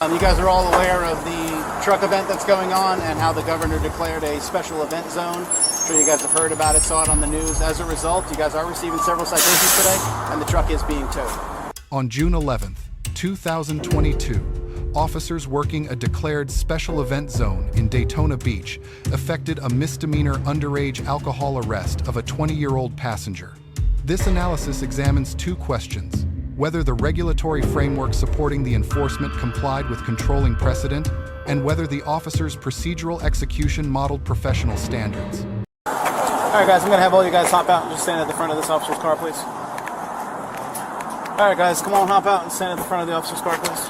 You guys are all aware of the truck event that's going on and how the governor declared a special event zone. I'm sure you guys have heard about it, saw it on the news. As a result, you guys are receiving several citations today, and the truck is being towed. On June 11th, 2022, officers working a declared special event zone in Daytona Beach effected a misdemeanor underage alcohol arrest of a 20-year-old passenger. This analysis examines two questions: whether the regulatory framework supporting the enforcement complied with controlling precedent, and whether the officer's procedural execution modeled professional standards. All right, guys, I'm gonna have all you guys hop out and just stand at the front of this officer's car, please. All right, guys, come on, hop out and stand at the front of the officer's car, please.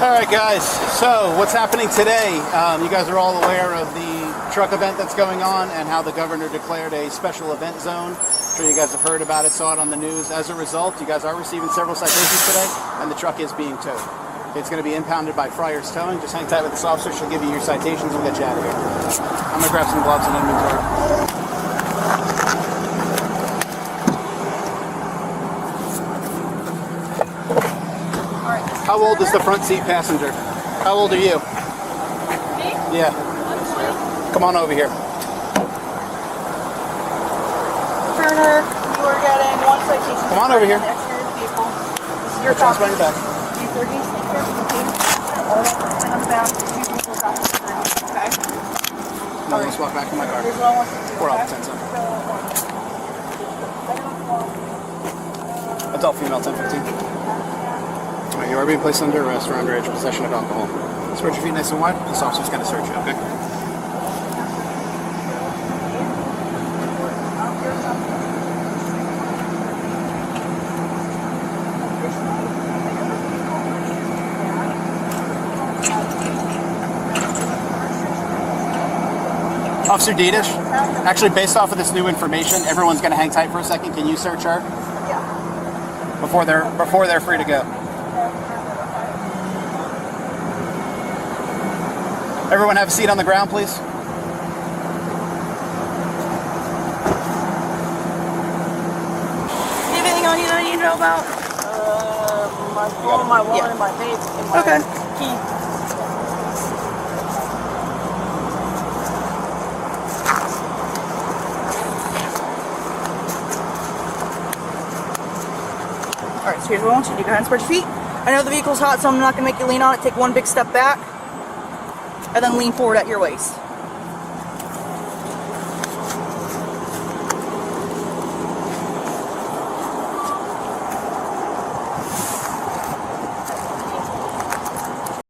Alright guys, so what's happening today? You guys are all aware of the truck event that's going on and how the governor declared a special event zone. I'm sure you guys have heard about it, saw it on the news. As a result, you guys are receiving several citations today, and the truck is being towed. It's going to be impounded by Friars Towing. Just hang tight with this officer, she'll give you your citations, we'll get you out of here. I'm going to grab some gloves and inventory. How old is the front seat passenger? How old are you? Me? Yeah. Come on over here. Turner, you are getting one citation. Come on over here. The exterior of the vehicle. This is your Put your hands copy. behind your back. D30, sneaker, and on the back, two people got the okay? No, let's walk back to my car. Here's what I want you to do, Pour out okay? the 10 cents. Adult female, 1015. Alright, you are being placed under arrest for underage possession of alcohol. Spread your feet nice and wide. This officer's going to search you, okay? Officer Diedish, actually based off of this new information, everyone's going to hang tight for a second. Can you search her? Yeah. Before they're free to go. Everyone have a seat on the ground, please. Anything on you that I need to know about? My phone, my wallet, and my vape, and my key. Alright, so here's what I want you to do. Go ahead and spread your feet. I know the vehicle's hot, so I'm not going to make you lean on it. Take one big step back, and then lean forward at your waist.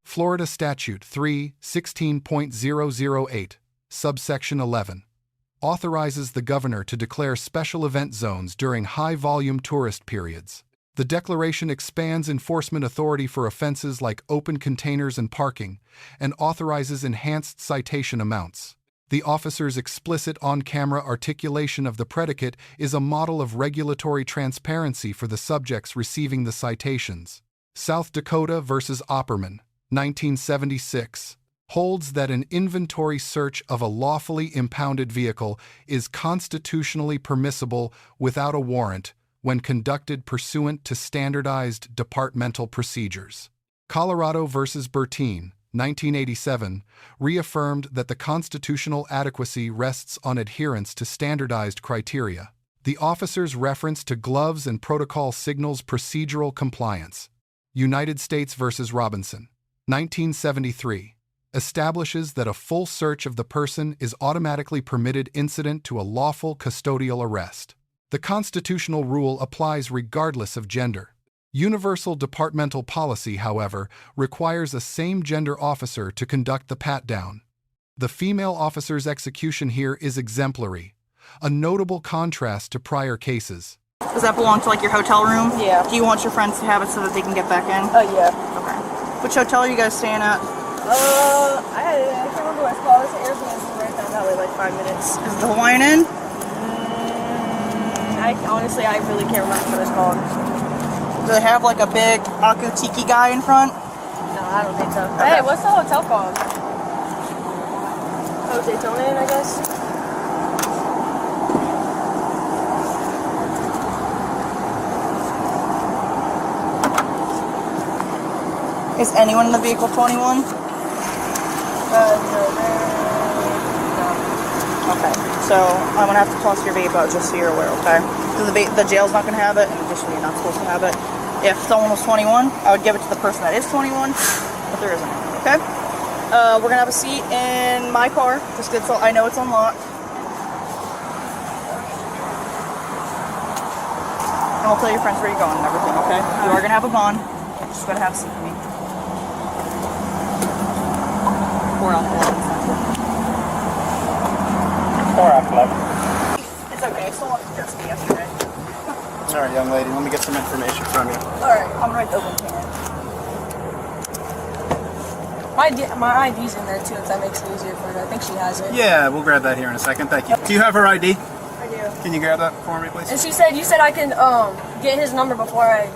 Florida Statute 3:16.008, subsection 11, authorizes the governor to declare special event zones during high-volume tourist periods. The declaration expands enforcement authority for offenses like open containers and parking, and authorizes enhanced citation amounts. The officer's explicit on-camera articulation of the predicate is a model of regulatory transparency for the subjects receiving the citations. South Dakota versus Opperman, 1976, holds that an inventory search of a lawfully impounded vehicle is constitutionally permissible without a warrant when conducted pursuant to standardized departmental procedures. Colorado versus Bertine, 1987, reaffirmed that the constitutional adequacy rests on adherence to standardized criteria. The officer's reference to gloves and protocol signals procedural compliance. United States versus Robinson, 1973, establishes that a full search of the person is automatically permitted incident to a lawful custodial arrest. The constitutional rule applies regardless of gender. Universal departmental policy, however, requires a same-gender officer to conduct the pat-down. The female officer's execution here is exemplary, a notable contrast to prior cases. Does that belong to like your hotel room? Yeah. Do you want your friends to have it so that they can get back in? Oh, yeah. Okay. Which hotel are you guys staying at? I can't remember what it's called. It's an Airbnb right down that way, like 5 minutes. Is the Hawaiian Inn? I honestly, I really can't remember what it's called. Do they have like a big Akutiki guy in front? No, I don't think so. Okay. Hey, what's the hotel called? Oh, Daytona Inn, I guess. Is anyone in the vehicle 21? No. Okay, so I'm gonna have to toss your vape out just so you're aware, okay? So the jail's not gonna have it, and just so you're not supposed to have it. If someone was 21, I would give it to the person that is 21, but there isn't, okay? We're gonna have a seat in my car, just good, so I know it's unlocked. And I'll tell your friends where you're going and everything, okay? You are gonna have a bond. You're just gonna have a seat with me. Pour alcohol. Pour alcohol. It's okay, I still wanted to just be yesterday. All right, young lady, let me get some information from you. Alright, I'm right over here. My ID's in there too, if that makes it easier for her. I think she has it. Yeah, we'll grab that here in a second. Thank you. Do you have her ID? I do. Can you grab that for me, please? And you said I can get his number before I.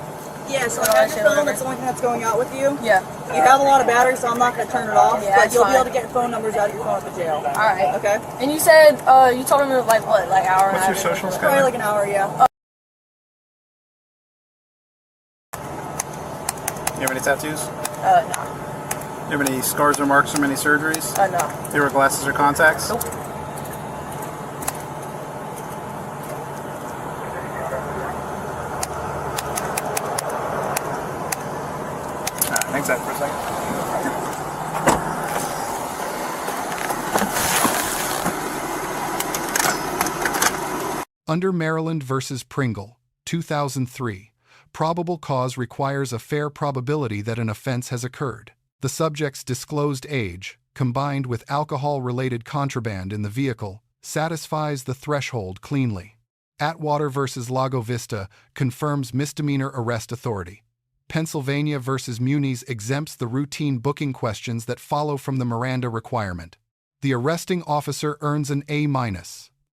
Yeah, so Oh, I have shit, your phone, whatever. that's the only thing that's going out with you. Yeah. You have a lot of battery, so I'm not going to turn it off, Yeah, but that's you'll be fine. able to get phone numbers out of your phone at the jail. All right. Okay? And you said you told him like what, like hour and a What's half? your social Probably score? like an hour, yeah. You have any tattoos? No. You have any scars or marks from any surgeries? No. Do you wear glasses or contacts? Nope. Thanks, Ed, for a second. Under Maryland versus Pringle, 2003, probable cause requires a fair probability that an offense has occurred. The subject's disclosed age, combined with alcohol-related contraband in the vehicle, satisfies the threshold cleanly. Atwater versus Lago Vista confirms misdemeanor arrest authority. Pennsylvania versus Muniz exempts the routine booking questions that follow from the Miranda requirement. The arresting officer earns an A-.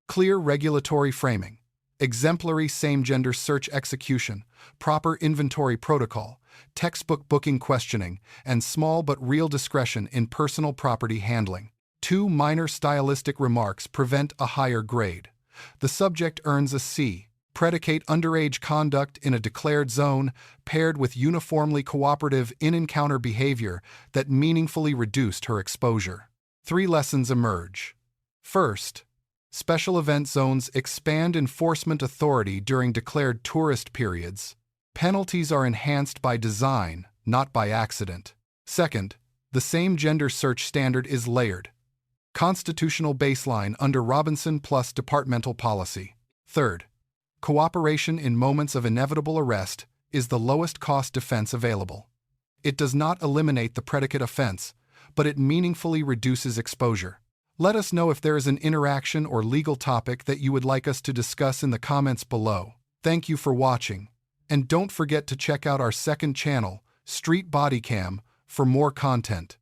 Clear regulatory framing, exemplary same-gender search execution, proper inventory protocol, textbook booking questioning, and small but real discretion in personal property handling. 2 minor stylistic remarks prevent a higher grade. The subject earns a C. Predicate underage conduct in a declared zone paired with uniformly cooperative in-encounter behavior that meaningfully reduced her exposure. 3 lessons emerge. First, special event zones expand enforcement authority during declared tourist periods. Penalties are enhanced by design, not by accident. Second, the same gender search standard is layered. Constitutional baseline under Robinson plus departmental policy. Third, cooperation in moments of inevitable arrest is the lowest cost defense available. It does not eliminate the predicate offense, but it meaningfully reduces exposure. Let us know if there is an interaction or legal topic that you would like us to discuss in the comments below. Thank you for watching, and don't forget to check out our second channel, Street Bodycam, for more content.